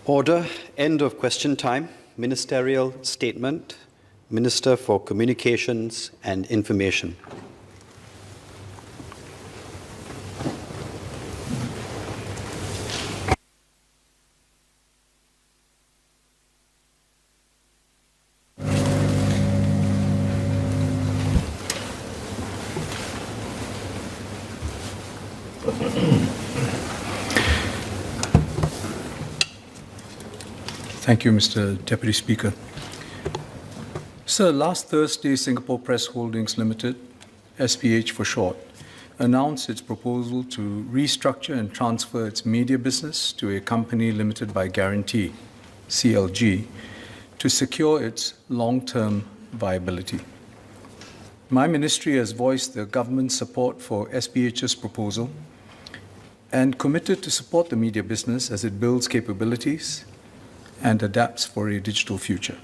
Order. End of question time. Ministerial statement. Minister for Communications and Information. Thank you, Mr. Deputy Speaker. Sir, last Thursday, Singapore Press Holdings Limited, SPH for short, announced its proposal to restructure and transfer its media business to a company limited by guarantee, CLG, to secure its long-term viability. My ministry has voiced the government's support for SPH's proposal and committed to support the media business as it builds capabilities and adapts for a digital future.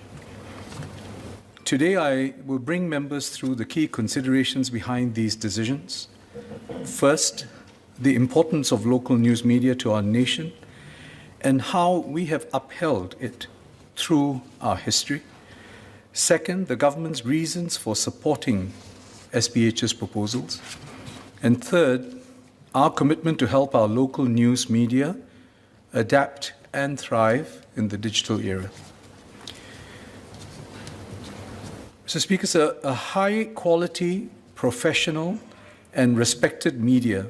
Today, I will bring members through the key considerations behind these decisions. First, the importance of local news media to our nation and how we have upheld it through our history. Second, the government's reasons for supporting SPH's proposals. And third, our commitment to help our local news media adapt and thrive in the digital era. Mr. Speaker, sir, a high-quality, professional, and respected media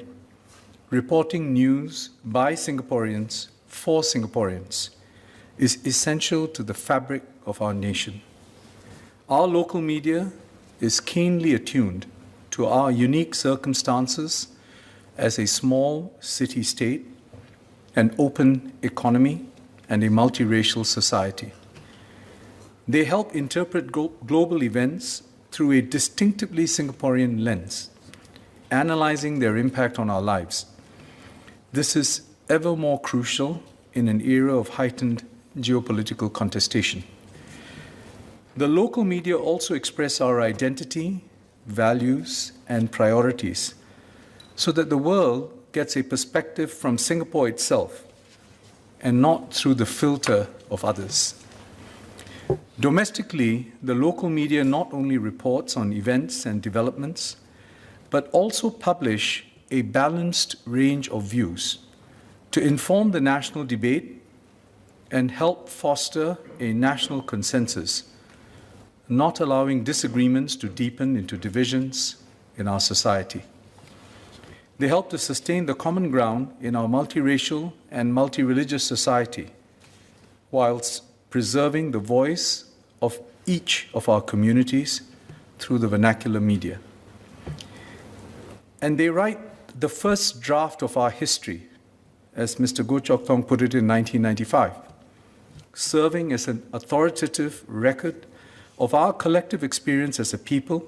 reporting news by Singaporeans for Singaporeans is essential to the fabric of our nation. Our local media is keenly attuned to our unique circumstances as a small city-state, an open economy, and a multiracial society. They help interpret global events through a distinctively Singaporean lens, analyzing their impact on our lives. This is ever more crucial in an era of heightened geopolitical contestation. The local media also express our identity, values, and priorities so that the world gets a perspective from Singapore itself and not through the filter of others. Domestically, the local media not only reports on events and developments, but also publish a balanced range of views to inform the national debate and help foster a national consensus, not allowing disagreements to deepen into divisions in our society. They help to sustain the common ground in our multiracial and multireligious society, whilst preserving the voice of each of our communities through the vernacular media. And they write the first draft of our history, as Mr. Goh Chok Tong put it in 1995, serving as an authoritative record of our collective experience as a people,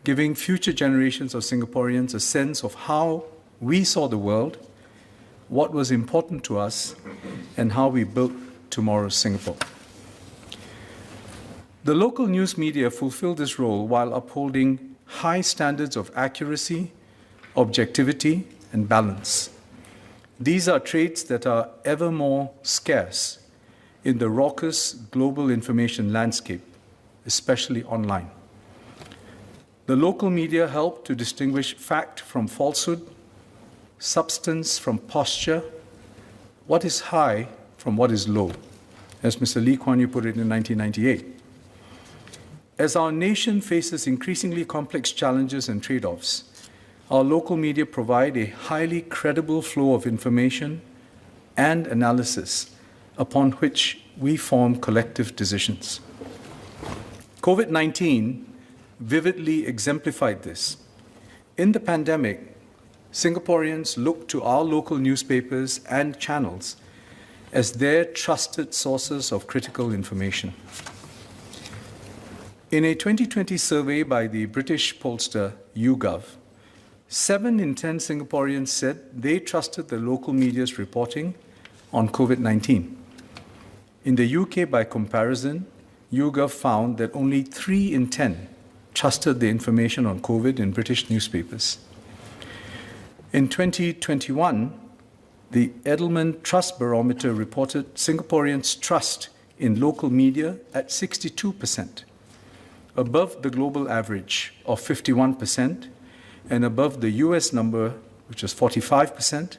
giving future generations of Singaporeans a sense of how we saw the world, what was important to us, and how we built tomorrow's Singapore. The local news media fulfill this role while upholding high standards of accuracy, objectivity, and balance. These are traits that are ever more scarce in the raucous global information landscape, especially online. The local media help to distinguish fact from falsehood, substance from posture, what is high from what is low, as Mr. Lee Kuan Yew put it in 1998. As our nation faces increasingly complex challenges and trade-offs, our local media provide a highly credible flow of information and analysis upon which we form collective decisions. COVID-19 vividly exemplified this. In the pandemic, Singaporeans looked to our local newspapers and channels as their trusted sources of critical information. In a 2020 survey by the British pollster YouGov, 7 in 10 Singaporeans said they trusted the local media's reporting on COVID-19. In the UK, by comparison, YouGov found that only 3 in 10 trusted the information on COVID in British newspapers. In 2021, the Edelman Trust Barometer reported Singaporeans' trust in local media at 62%, above the global average of 51% and above the US number, which was 45%,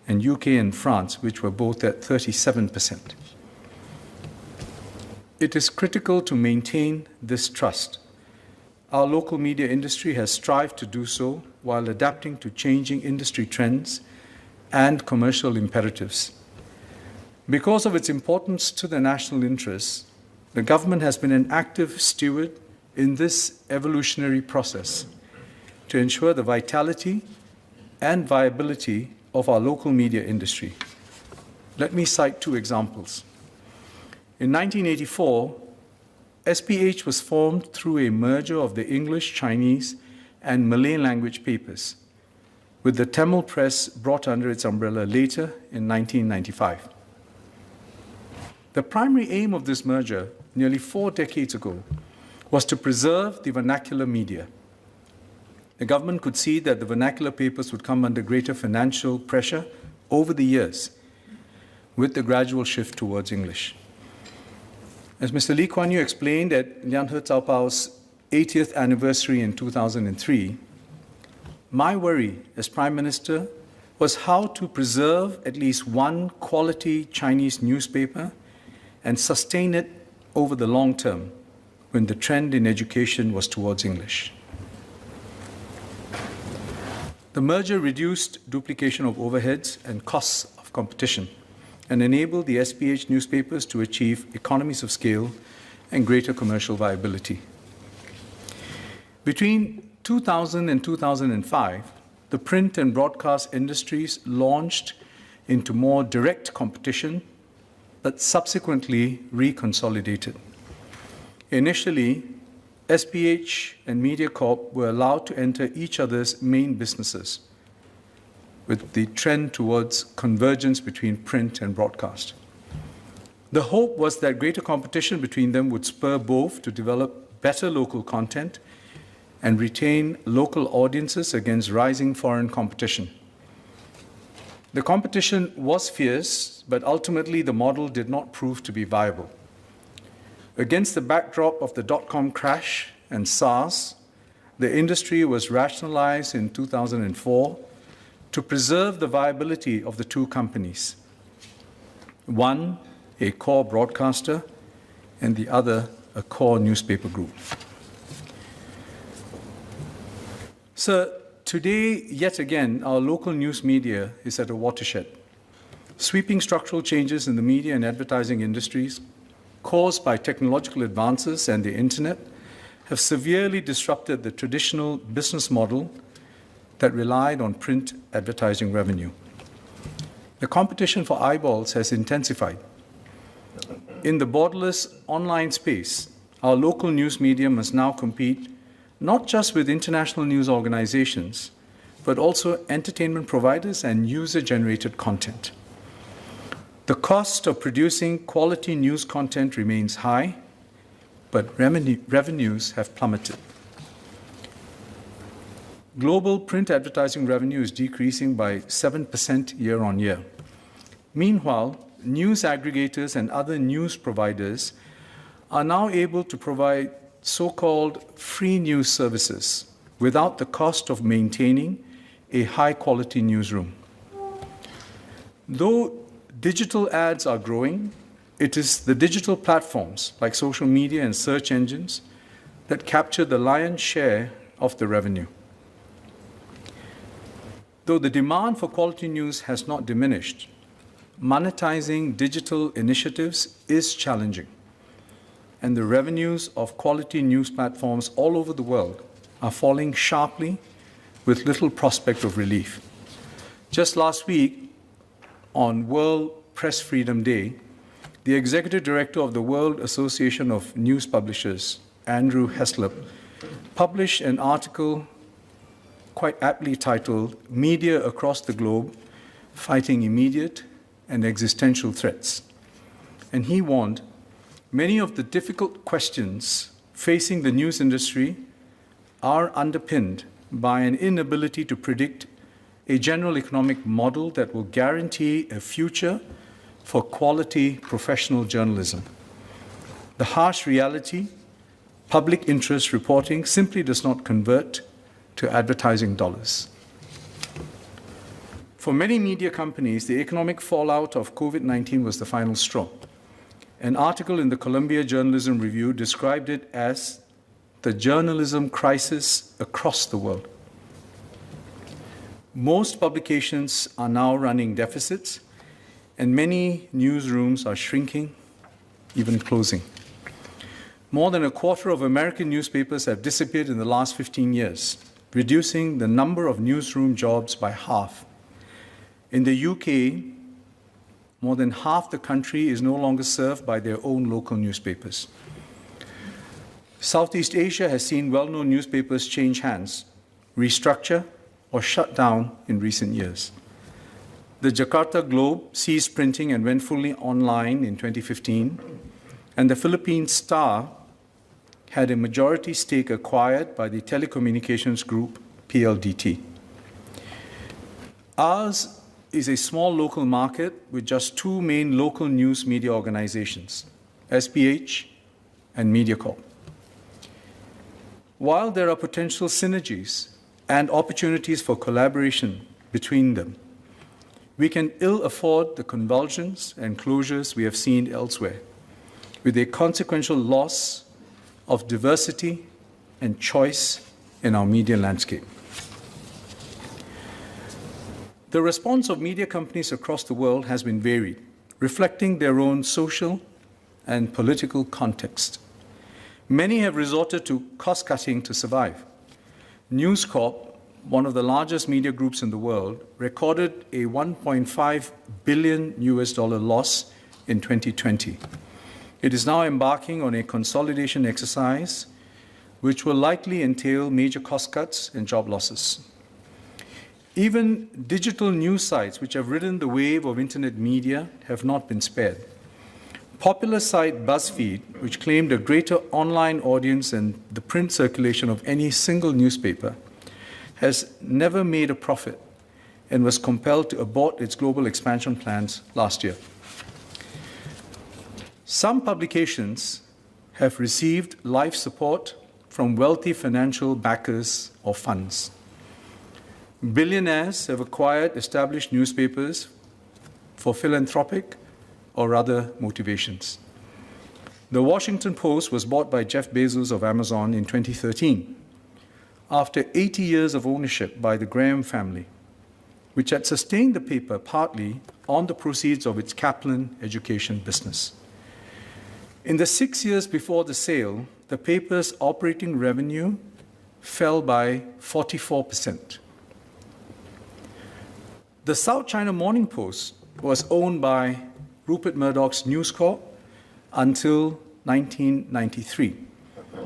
and UK and France, which were both at 37%. It is critical to maintain this trust. Our local media industry has strived to do so while adapting to changing industry trends and commercial imperatives. Because of its importance to the national interests, the government has been an active steward in this evolutionary process to ensure the vitality and viability of our local media industry. Let me cite two examples. In 1984, SPH was formed through a merger of the English, Chinese, and Malay language papers, with the Tamil press brought under its umbrella later in 1995. The primary aim of this merger, nearly 4 decades ago, was to preserve the vernacular media. The government could see that the vernacular papers would come under greater financial pressure over the years with the gradual shift towards English. As Mr. Lee Kuan Yew explained at Lian He Zhaobao's 80th anniversary in 2003, my worry as Prime Minister was how to preserve at least one quality Chinese newspaper and sustain it over the long term when the trend in education was towards English. The merger reduced duplication of overheads and costs of competition and enabled the SPH newspapers to achieve economies of scale and greater commercial viability. Between 2000 and 2005, the print and broadcast industries launched into more direct competition, but subsequently reconsolidated. Initially, SPH and MediaCorp were allowed to enter each other's main businesses, with the trend towards convergence between print and broadcast. The hope was that greater competition between them would spur both to develop better local content and retain local audiences against rising foreign competition. The competition was fierce, but ultimately the model did not prove to be viable. Against the backdrop of the dot-com crash and SARS, the industry was rationalized in 2004 to preserve the viability of the two companies. One, a core broadcaster, and the other, a core newspaper group. So today, yet again, our local news media is at a watershed. Sweeping structural changes in the media and advertising industries caused by technological advances and the internet have severely disrupted the traditional business model that relied on print advertising revenue. The competition for eyeballs has intensified. In the borderless online space, our local news media must now compete not just with international news organizations, but also entertainment providers and user-generated content. The cost of producing quality news content remains high, but revenues have plummeted. Global print advertising revenue is decreasing by 7% year on year. Meanwhile, news aggregators and other news providers are now able to provide so-called free news services without the cost of maintaining a high-quality newsroom. Though digital ads are growing, it is the digital platforms like social media and search engines that capture the lion's share of the revenue. Though the demand for quality news has not diminished, monetizing digital initiatives is challenging, and the revenues of quality news platforms all over the world are falling sharply with little prospect of relief. Just last week, on World Press Freedom Day, the Executive Director of the World Association of News Publishers, Andrew Heslop, published an article quite aptly titled, "Media Across the Globe, Fighting Immediate and Existential Threats." And he warned, many of the difficult questions facing the news industry are underpinned by an inability to predict a general economic model that will guarantee a future for quality professional journalism. The harsh reality, public interest reporting simply does not convert to advertising dollars. For many media companies, the economic fallout of COVID-19 was the final straw. An article in the Columbia Journalism Review described it as the journalism crisis across the world. Most publications are now running deficits, and many newsrooms are shrinking, even closing. More than a quarter of American newspapers have disappeared in the last 15 years, reducing the number of newsroom jobs by half. In the UK, more than half the country is no longer served by their own local newspapers. Southeast Asia has seen well-known newspapers change hands, restructure, or shut down in recent years. The Jakarta Globe ceased printing and went fully online in 2015, and the Philippine Star had a majority stake acquired by the telecommunications group PLDT. Ours is a small local market with just two main local news media organizations, SPH and MediaCorp. While there are potential synergies and opportunities for collaboration between them, we can ill afford the convulsions and closures we have seen elsewhere, with a consequential loss of diversity and choice in our media landscape. The response of media companies across the world has been varied, reflecting their own social and political context. Many have resorted to cost-cutting to survive. News Corp, one of the largest media groups in the world, recorded a $1.5 billion loss in 2020. It is now embarking on a consolidation exercise, which will likely entail major cost cuts and job losses. Even digital news sites, which have ridden the wave of internet media, have not been spared. Popular site BuzzFeed, which claimed a greater online audience than the print circulation of any single newspaper, has never made a profit and was compelled to abort its global expansion plans last year. Some publications have received life support from wealthy financial backers or funds. Billionaires have acquired established newspapers for philanthropic or other motivations. The Washington Post was bought by Jeff Bezos of Amazon in 2013, after 80 years of ownership by the Graham family, which had sustained the paper partly on the proceeds of its Kaplan education business. In the 6 years before the sale, the paper's operating revenue fell by 44%. The South China Morning Post was owned by Rupert Murdoch's News Corp until 1993,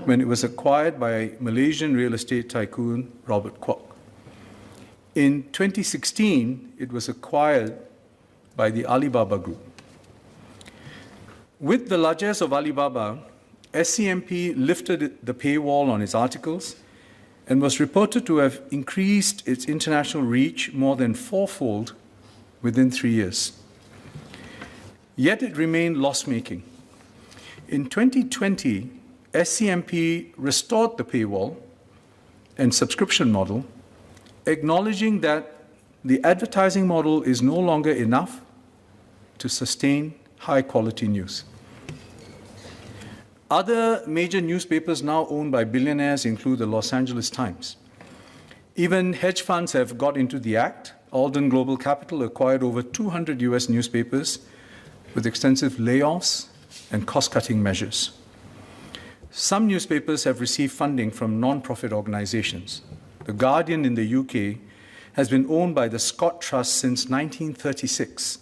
when it was acquired by Malaysian real estate tycoon Robert Kwok. In 2016, it was acquired by the Alibaba Group. With the largesse of Alibaba, SCMP lifted the paywall on its articles and was reported to have increased its international reach more than fourfold within 3 years. Yet it remained loss-making. In 2020, SCMP restored the paywall and subscription model, acknowledging that the advertising model is no longer enough to sustain high-quality news. Other major newspapers now owned by billionaires include the Los Angeles Times. Even hedge funds have got into the act. Alden Global Capital acquired over 200 US newspapers with extensive layoffs and cost-cutting measures. Some newspapers have received funding from non-profit organizations. The Guardian in the UK has been owned by the Scott Trust since 1936.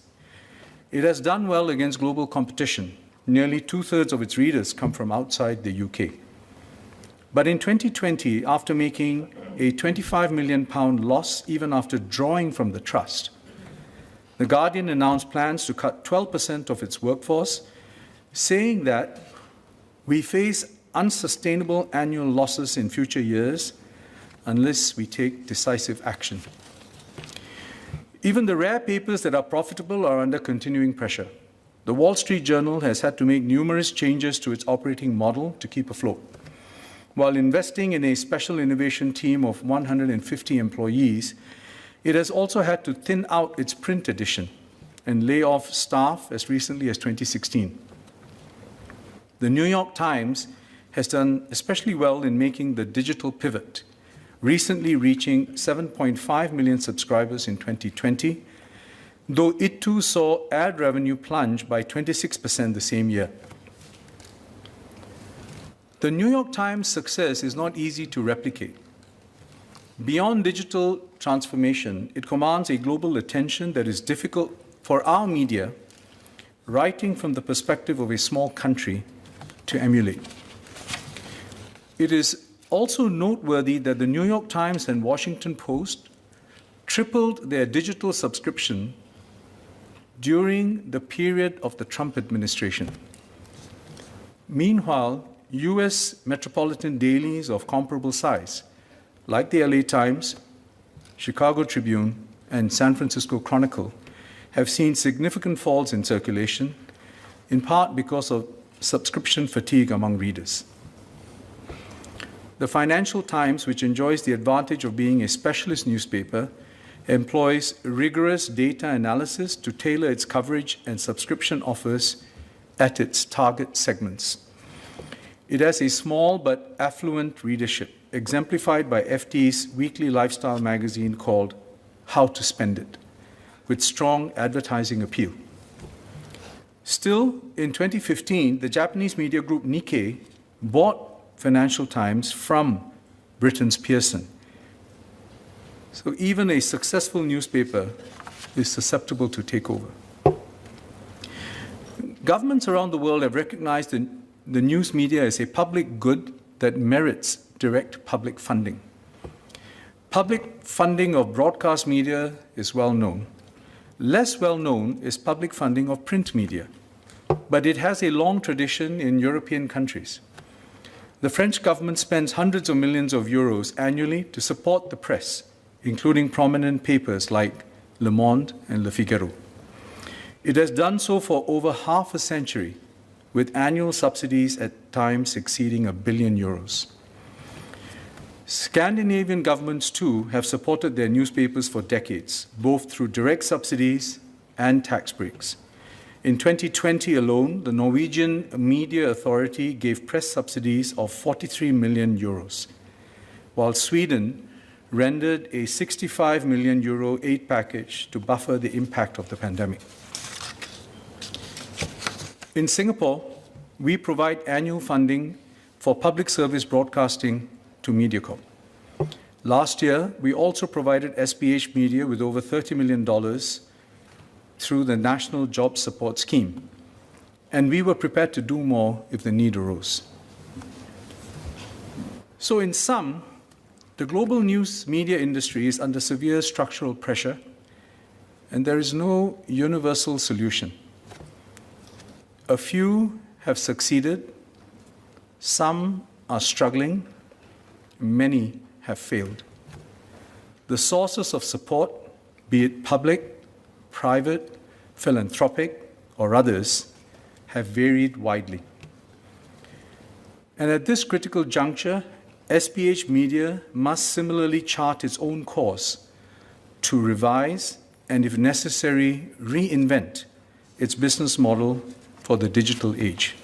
It has done well against global competition. Nearly two-thirds of its readers come from outside the UK. But in 2020, after making a £25 million loss even after drawing from the trust, the Guardian announced plans to cut 12% of its workforce, saying that we face unsustainable annual losses in future years unless we take decisive action. Even the rare papers that are profitable are under continuing pressure. The Wall Street Journal has had to make numerous changes to its operating model to keep afloat. While investing in a special innovation team of 150 employees, it has also had to thin out its print edition and lay off staff as recently as 2016. The New York Times has done especially well in making the digital pivot, recently reaching 7.5 million subscribers in 2020, though it too saw ad revenue plunge by 26% the same year. The New York Times' success is not easy to replicate. Beyond digital transformation, it commands a global attention that is difficult for our media, writing from the perspective of a small country, to emulate. It is also noteworthy that the New York Times and Washington Post tripled their digital subscription during the period of the Trump administration. Meanwhile, US metropolitan dailies of comparable size, like the LA Times, Chicago Tribune, and San Francisco Chronicle, have seen significant falls in circulation, in part because of subscription fatigue among readers. The Financial Times, which enjoys the advantage of being a specialist newspaper, employs rigorous data analysis to tailor its coverage and subscription offers at its target segments. It has a small but affluent readership, exemplified by FT's weekly lifestyle magazine called How to Spend It, with strong advertising appeal. Still, in 2015, the Japanese media group Nikkei bought Financial Times from Britain's Pearson. So even a successful newspaper is susceptible to takeover. Governments around the world have recognized the news media as a public good that merits direct public funding. Public funding of broadcast media is well known. Less well known is public funding of print media, but it has a long tradition in European countries. The French government spends hundreds of millions of euros annually to support the press, including prominent papers like Le Monde and Le Figaro. It has done so for over half a century, with annual subsidies at times exceeding €1 billion. Scandinavian governments, too, have supported their newspapers for decades, both through direct subsidies and tax breaks. In 2020 alone, the Norwegian Media Authority gave press subsidies of €43 million, while Sweden rendered a €65 million aid package to buffer the impact of the pandemic. In Singapore, we provide annual funding for public service broadcasting to Mediacorp. Last year, we also provided SPH Media with over $30 million through the National Job Support Scheme, and we were prepared to do more if the need arose. So in sum, the global news media industry is under severe structural pressure, and there is no universal solution. A few have succeeded, some are struggling, many have failed. The sources of support, be it public, private, philanthropic, or others, have varied widely. And at this critical juncture, SPH Media must similarly chart its own course to revise and, if necessary, reinvent its business model for the digital age.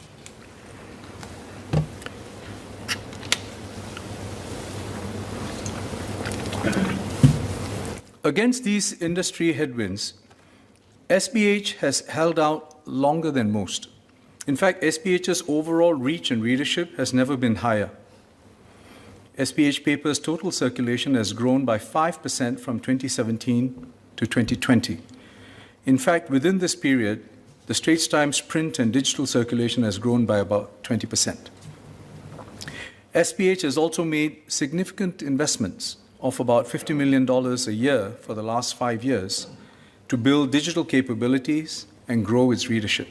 Against these industry headwinds, SPH has held out longer than most. In fact, SPH's overall reach and readership has never been higher. SPH Paper's total circulation has grown by 5% from 2017 to 2020. In fact, within this period, the Straits Times print and digital circulation has grown by about 20%. SPH has also made significant investments of about $50 million a year for the last 5 years to build digital capabilities and grow its readership.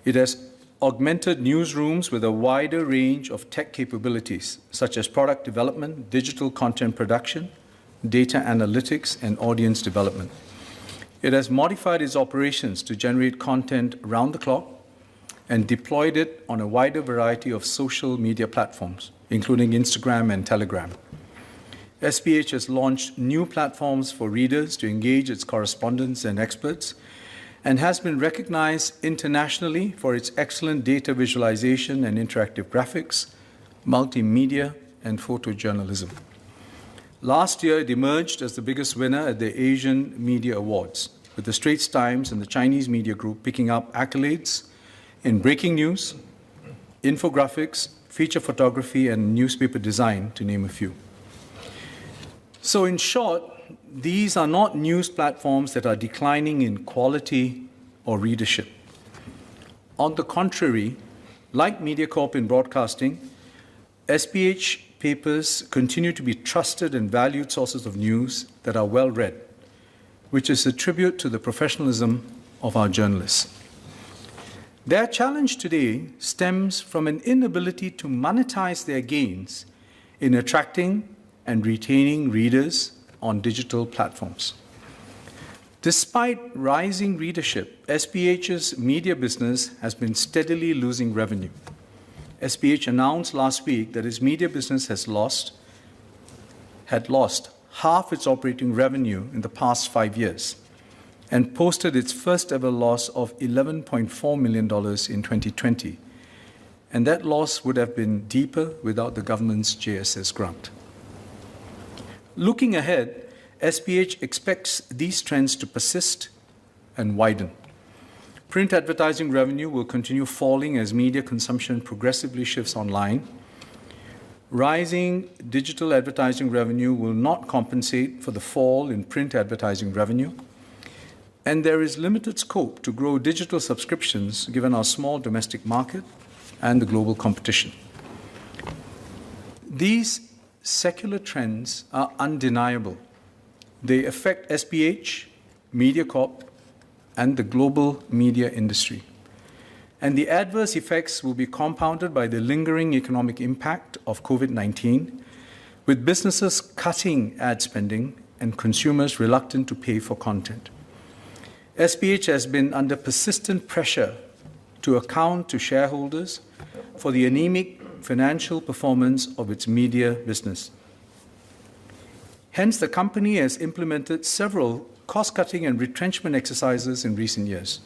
It has augmented newsrooms with a wider range of tech capabilities, such as product development, digital content production, data analytics, and audience development. It has modified its operations to generate content around the clock and deployed it on a wider variety of social media platforms, including Instagram and Telegram. SPH has launched new platforms for readers to engage its correspondents and experts, and has been recognized internationally for its excellent data visualization and interactive graphics, multimedia, and photojournalism. Last year, it emerged as the biggest winner at the Asian Media Awards, with the Straits Times and the Chinese Media Group picking up accolades in breaking news, infographics, feature photography, and newspaper design, to name a few. So in short, these are not news platforms that are declining in quality or readership. On the contrary, like MediaCorp in broadcasting, SPH papers continue to be trusted and valued sources of news that are well read, which is a tribute to the professionalism of our journalists. Their challenge today stems from an inability to monetize their gains in attracting and retaining readers on digital platforms. Despite rising readership, SPH's media business has been steadily losing revenue. SPH announced last week that its media business had lost half its operating revenue in the past 5 years and posted its first ever loss of $11.4 million in 2020. And that loss would have been deeper without the government's JSS grant. Looking ahead, SPH expects these trends to persist and widen. Print advertising revenue will continue falling as media consumption progressively shifts online. Rising digital advertising revenue will not compensate for the fall in print advertising revenue. And there is limited scope to grow digital subscriptions given our small domestic market and the global competition. These secular trends are undeniable. They affect SPH, MediaCorp, and the global media industry. And the adverse effects will be compounded by the lingering economic impact of COVID-19, with businesses cutting ad spending and consumers reluctant to pay for content. SPH has been under persistent pressure to account to shareholders for the anemic financial performance of its media business. Hence, the company has implemented several cost-cutting and retrenchment exercises in recent years.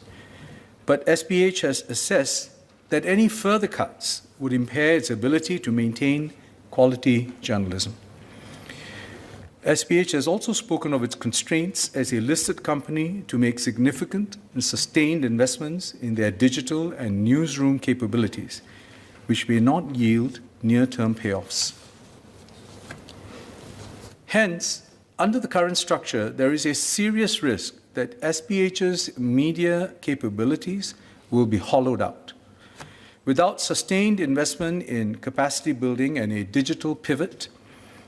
But SPH has assessed that any further cuts would impair its ability to maintain quality journalism. SPH has also spoken of its constraints as a listed company to make significant and sustained investments in their digital and newsroom capabilities, which may not yield near-term payoffs. Hence, under the current structure, there is a serious risk that SPH's media capabilities will be hollowed out. Without sustained investment in capacity building and a digital pivot,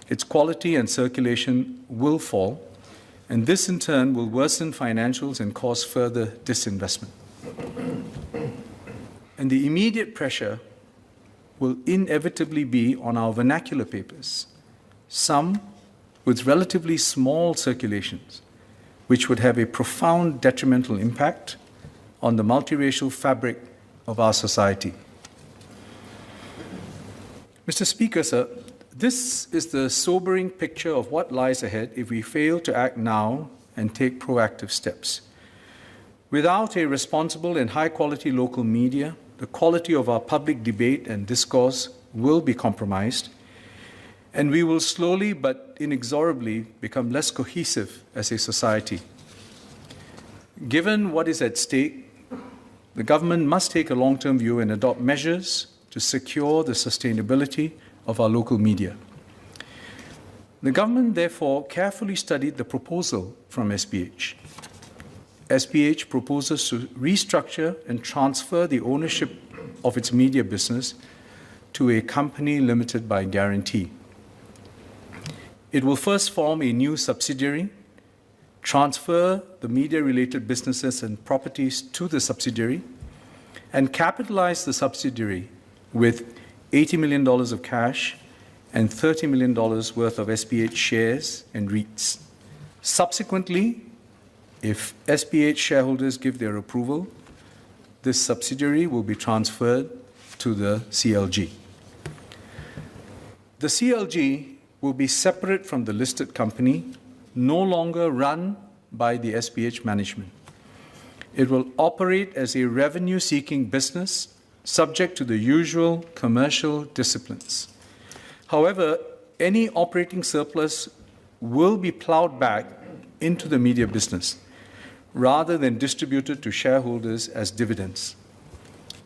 its quality and circulation will fall, and this in turn will worsen financials and cause further disinvestment. And the immediate pressure will inevitably be on our vernacular papers, some with relatively small circulations, which would have a profound detrimental impact on the multiracial fabric of our society. Mr. Speaker, sir, this is the sobering picture of what lies ahead if we fail to act now and take proactive steps. Without a responsible and high-quality local media, the quality of our public debate and discourse will be compromised, and we will slowly but inexorably become less cohesive as a society. Given what is at stake, the government must take a long-term view and adopt measures to secure the sustainability of our local media. The government, therefore, carefully studied the proposal from SPH. SPH proposes to restructure and transfer the ownership of its media business to a company limited by guarantee. It will first form a new subsidiary, transfer the media-related businesses and properties to the subsidiary, and capitalize the subsidiary with $80 million of cash and $30 million worth of SPH shares and REITs. Subsequently, if SPH shareholders give their approval, this subsidiary will be transferred to the CLG. The CLG will be separate from the listed company, no longer run by the SPH management. It will operate as a revenue-seeking business subject to the usual commercial disciplines. However, any operating surplus will be plowed back into the media business rather than distributed to shareholders as dividends.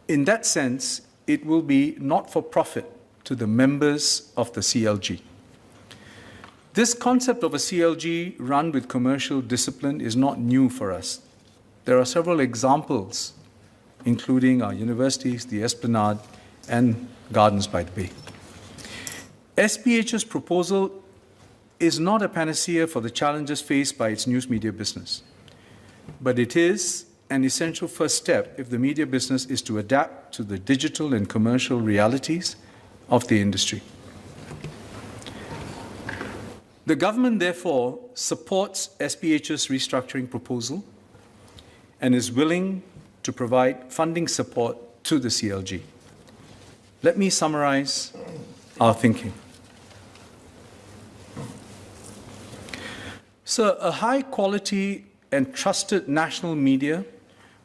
In that sense, it will be not for profit to the members of the CLG. This concept of a CLG run with commercial discipline is not new for us. There are several examples, including our universities, the Esplanade, and Gardens by the Bay. SPH's proposal is not a panacea for the challenges faced by its news media business, but it is an essential first step if the media business is to adapt to the digital and commercial realities of the industry. The government, therefore, supports SPH's restructuring proposal and is willing to provide funding support to the CLG. Let me summarize our thinking. So, a high-quality and trusted national media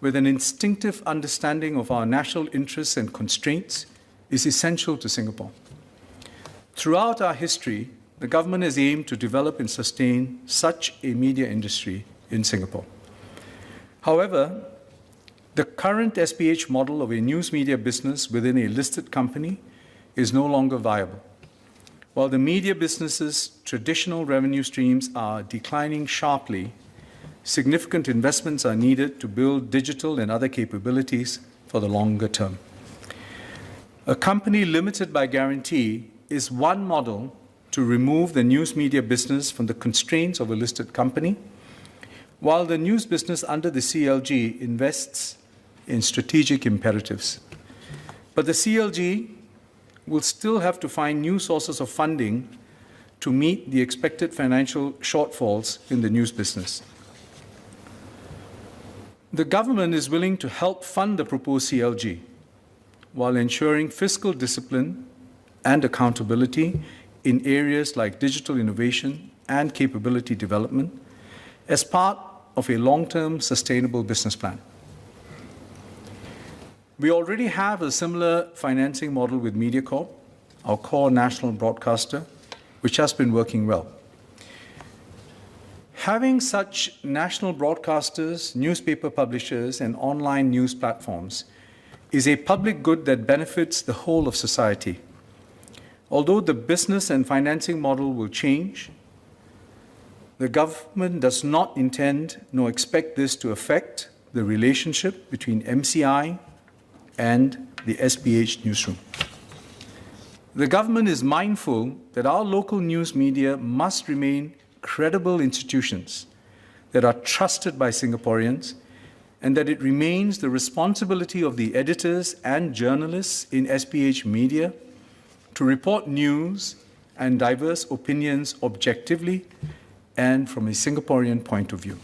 with an instinctive understanding of our national interests and constraints is essential to Singapore. Throughout our history, the government has aimed to develop and sustain such a media industry in Singapore. However, the current SPH model of a news media business within a listed company is no longer viable. While the media business's traditional revenue streams are declining sharply, significant investments are needed to build digital and other capabilities for the longer term. A company limited by guarantee is one model to remove the news media business from the constraints of a listed company, while the news business under the CLG invests in strategic imperatives. But the CLG will still have to find new sources of funding to meet the expected financial shortfalls in the news business. The government is willing to help fund the proposed CLG while ensuring fiscal discipline and accountability in areas like digital innovation and capability development as part of a long-term sustainable business plan. We already have a similar financing model with MediaCorp, our core national broadcaster, which has been working well. Having such national broadcasters, newspaper publishers, and online news platforms is a public good that benefits the whole of society. Although the business and financing model will change, the government does not intend nor expect this to affect the relationship between MCI and the SPH newsroom. The government is mindful that our local news media must remain credible institutions that are trusted by Singaporeans, and that it remains the responsibility of the editors and journalists in SPH media to report news and diverse opinions objectively and from a Singaporean point of view.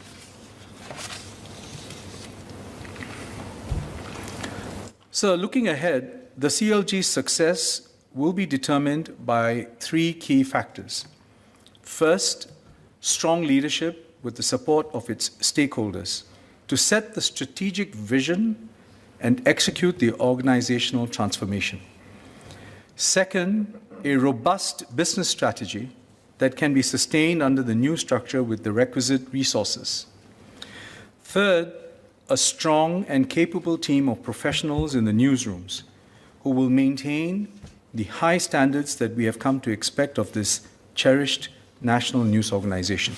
So, looking ahead, the CLG's success will be determined by three key factors. First, strong leadership with the support of its stakeholders to set the strategic vision and execute the organizational transformation. Second, a robust business strategy that can be sustained under the new structure with the requisite resources. Third, a strong and capable team of professionals in the newsrooms who will maintain the high standards that we have come to expect of this cherished national news organization.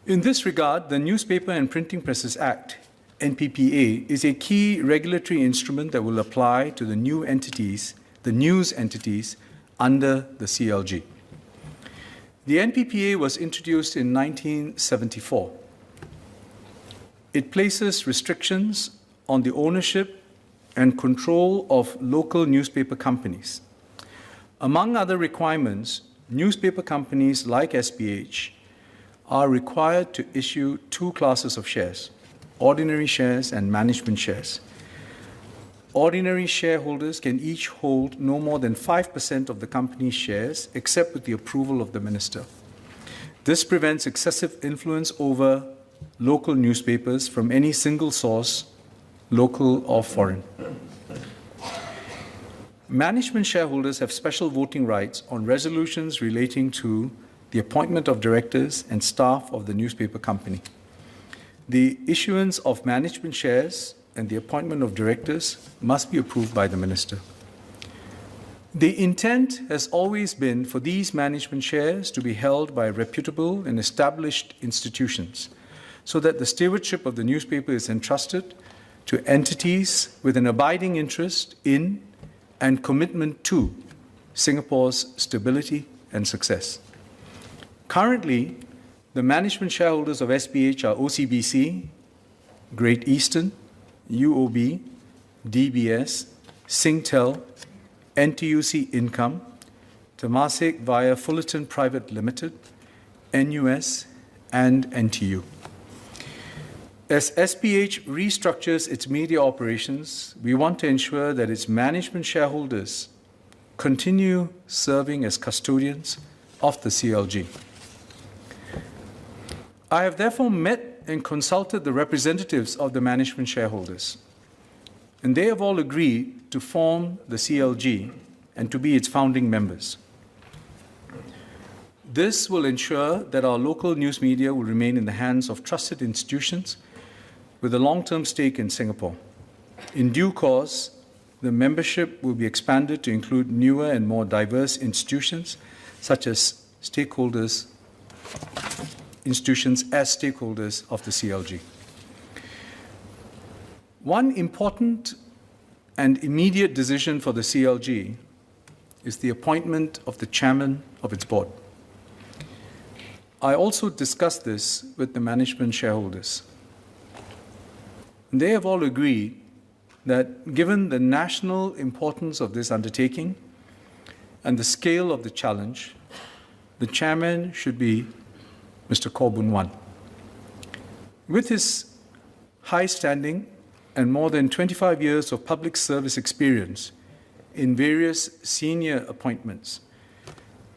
In this regard, the Newspaper and Printing Presses Act, NPPA, is a key regulatory instrument that will apply to the new entities, the news entities, under the CLG. The NPPA was introduced in 1974. It places restrictions on the ownership and control of local newspaper companies. Among other requirements, newspaper companies like SPH are required to issue two classes of shares: ordinary shares and management shares. Ordinary shareholders can each hold no more than 5% of the company's shares, except with the approval of the minister. This prevents excessive influence over local newspapers from any single source, local or foreign. Management shareholders have special voting rights on resolutions relating to the appointment of directors and staff of the newspaper company. The issuance of management shares and the appointment of directors must be approved by the minister. The intent has always been for these management shares to be held by reputable and established institutions, so that the stewardship of the newspaper is entrusted to entities with an abiding interest in and commitment to Singapore's stability and success. Currently, the management shareholders of SPH are OCBC, Great Eastern, UOB, DBS, Singtel, NTUC Income, Temasek via Fullerton Private Limited, NUS, and NTU. As SPH restructures its media operations, we want to ensure that its management shareholders continue serving as custodians of the CLG. I have therefore met and consulted the representatives of the management shareholders, and they have all agreed to form the CLG and to be its founding members. This will ensure that our local news media will remain in the hands of trusted institutions with a long-term stake in Singapore. In due course, the membership will be expanded to include newer and more diverse institutions, such as institutions as stakeholders of the CLG. One important and immediate decision for the CLG is the appointment of the chairman of its board. I also discussed this with the management shareholders. They have all agreed that given the national importance of this undertaking and the scale of the challenge, the chairman should be Mr. Koh Boon Wan. With his high standing and more than 25 years of public service experience in various senior appointments,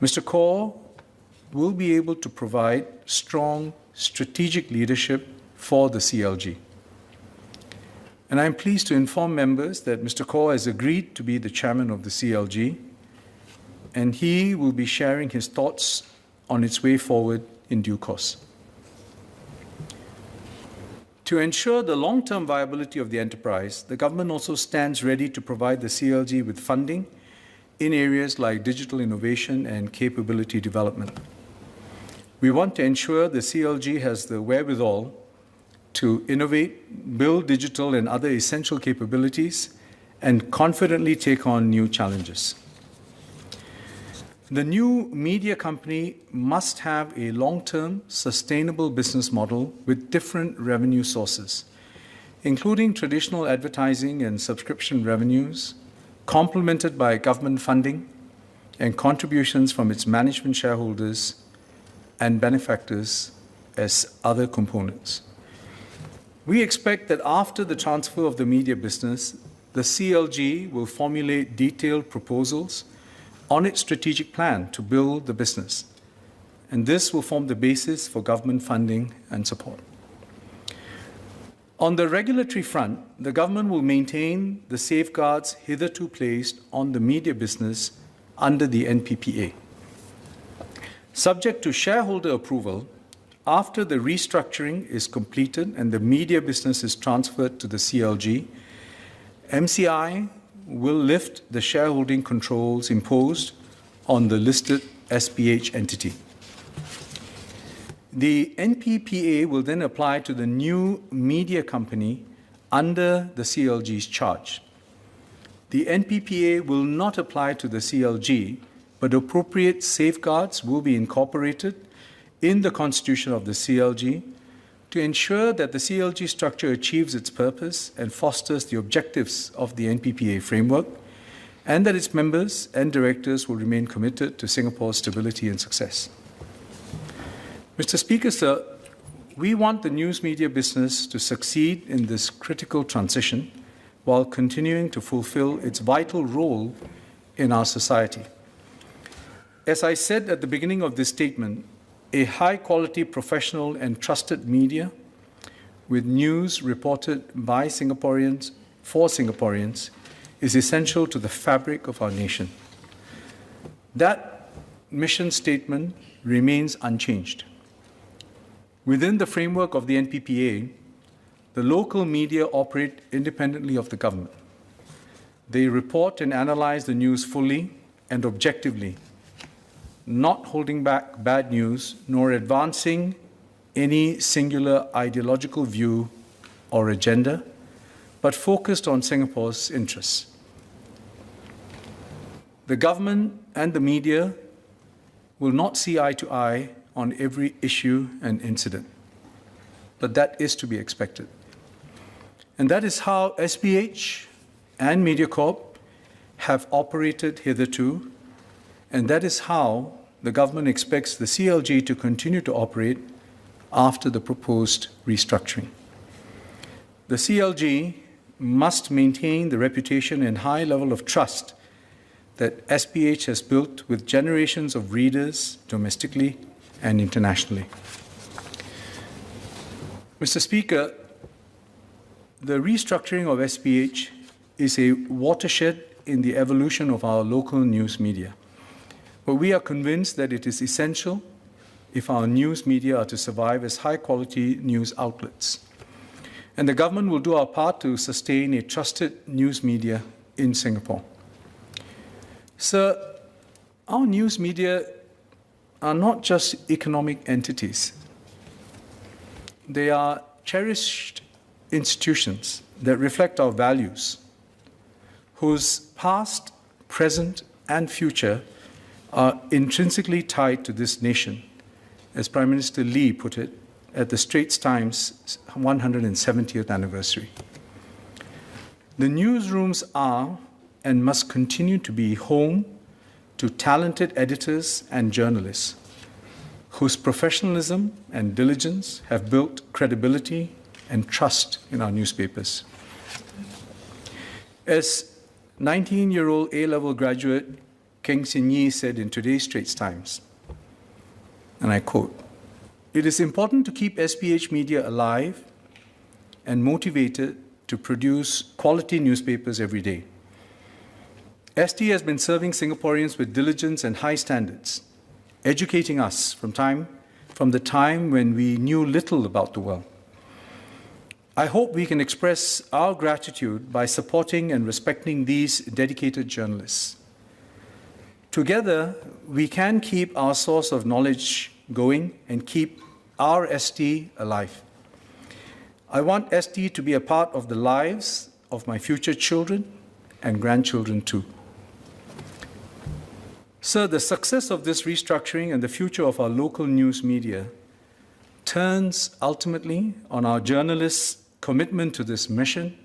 Mr. Koh will be able to provide strong strategic leadership for the CLG. And I'm pleased to inform members that Mr. Koh has agreed to be the chairman of the CLG, and he will be sharing his thoughts on its way forward in due course. To ensure the long-term viability of the enterprise, the government also stands ready to provide the CLG with funding in areas like digital innovation and capability development. We want to ensure the CLG has the wherewithal to innovate, build digital and other essential capabilities, and confidently take on new challenges. The new media company must have a long-term, sustainable business model with different revenue sources, including traditional advertising and subscription revenues, complemented by government funding and contributions from its management shareholders and benefactors as other components. We expect that after the transfer of the media business, the CLG will formulate detailed proposals on its strategic plan to build the business, and this will form the basis for government funding and support. On the regulatory front, the government will maintain the safeguards hitherto placed on the media business under the NPPA. Subject to shareholder approval, after the restructuring is completed and the media business is transferred to the CLG, MCI will lift the shareholding controls imposed on the listed SPH entity. The NPPA will then apply to the new media company under the CLG's charge. The NPPA will not apply to the CLG, but appropriate safeguards will be incorporated in the constitution of the CLG to ensure that the CLG structure achieves its purpose and fosters the objectives of the NPPA framework, and that its members and directors will remain committed to Singapore's stability and success. Mr. Speaker, sir, we want the news media business to succeed in this critical transition while continuing to fulfill its vital role in our society. As I said at the beginning of this statement, a high-quality professional and trusted media with news reported by Singaporeans for Singaporeans is essential to the fabric of our nation. That mission statement remains unchanged. Within the framework of the NPPA, the local media operate independently of the government. They report and analyze the news fully and objectively, not holding back bad news nor advancing any singular ideological view or agenda, but focused on Singapore's interests. The government and the media will not see eye to eye on every issue and incident, but that is to be expected. And that is how SPH and MediaCorp have operated hitherto, and that is how the government expects the CLG to continue to operate after the proposed restructuring. The CLG must maintain the reputation and high level of trust that SPH has built with generations of readers domestically and internationally. Mr. Speaker, the restructuring of SPH is a watershed in the evolution of our local news media. But we are convinced that it is essential if our news media are to survive as high-quality news outlets. And the government will do our part to sustain a trusted news media in Singapore. Sir, our news media are not just economic entities. They are cherished institutions that reflect our values, whose past, present, and future are intrinsically tied to this nation, as Prime Minister Lee put it at the Straits Times' 170th anniversary. The newsrooms are and must continue to be home to talented editors and journalists whose professionalism and diligence have built credibility and trust in our newspapers. As 19-year-old A-level graduate Keng Sin Yi said in today's Straits Times, and I quote, "It is important to keep SPH media alive and motivated to produce quality newspapers every day. ST has been serving Singaporeans with diligence and high standards, educating us from the time when we knew little about the world. I hope we can express our gratitude by supporting and respecting these dedicated journalists. Together, we can keep our source of knowledge going and keep our ST alive. I want ST to be a part of the lives of my future children and grandchildren too." Sir, the success of this restructuring and the future of our local news media turns ultimately on our journalists' commitment to this mission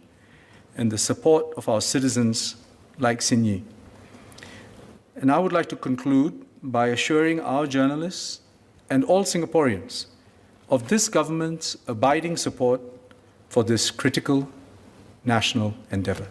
and the support of our citizens like Sin Yi. And I would like to conclude by assuring our journalists and all Singaporeans of this government's abiding support for this critical national endeavour.